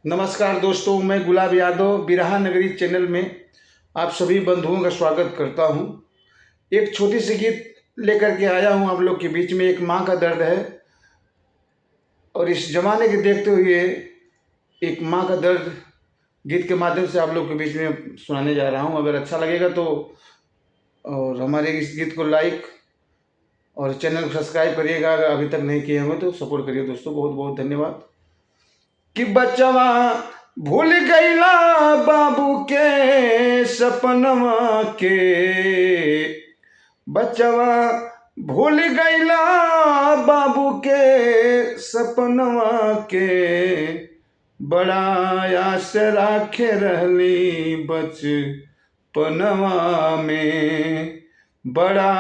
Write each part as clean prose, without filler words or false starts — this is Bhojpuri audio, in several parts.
नमस्कार दोस्तों, मैं गुलाब यादव बिरहा नगरी चैनल में आप सभी बंधुओं का स्वागत करता हूं। एक छोटी सी गीत लेकर के आया हूं आप लोग के बीच में। एक माँ का दर्द है और इस जमाने के देखते हुए एक माँ का दर्द गीत के माध्यम से आप लोग के बीच में सुनाने जा रहा हूं। अगर अच्छा लगेगा तो और हमारे इस गीत को लाइक और चैनल को सब्सक्राइब करिएगा। अगर अभी तक नहीं किए होंगे तो सपोर्ट करिए दोस्तों। बहुत बहुत धन्यवाद। कि बचवा भूल गईला बाबू के सपनवा के, बचवा भूल गईला बाबू के सपनवा के, बड़ा आस राखे रहली बचपनवा में, बड़ा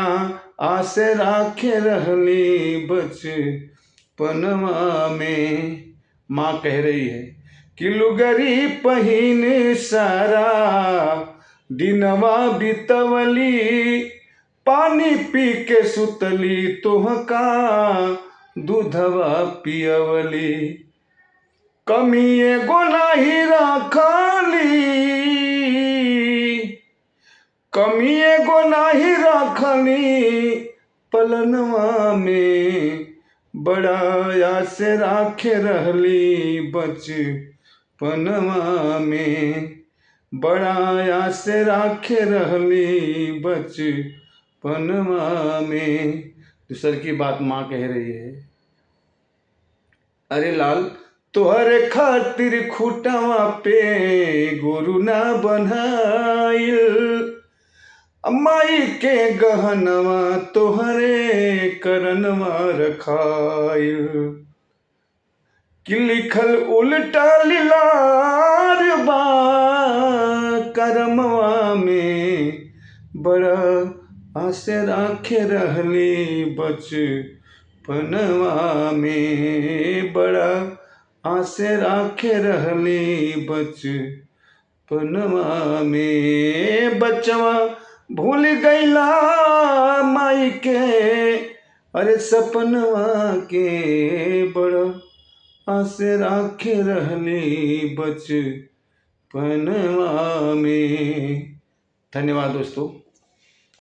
आस राखे रहली बचपनवा में। माँ कह रही है कि लुगरी पहिन सारा दिनवा बितवली, पानी पी के सुतली तोहका दूधवा पियवली, कमी एगो नाही रखली, कमी एगो नाही रखली पलनवा में, बड़ा आस राखे रहली बचपनवा में, बड़ा आस राखे रहली बचपनवा में। दूसर की बात माँ कह रही है, अरे लाल तोहरे खातिर खूटवा पे गोरु ना बन्हाइल, माई के गहनवा तोहरे करनवा रखाइल, कि लिखल उल्टा लीलार बा करमवा में, बड़ा आस राखे रहली बचपनवा में, बड़ा आस राखे रहली बचपनवा में। बचवा भूल गईला माई के अरे सपनवा के, बड़ा आस राखे रहली बचपनवा में। धन्यवाद दोस्तों।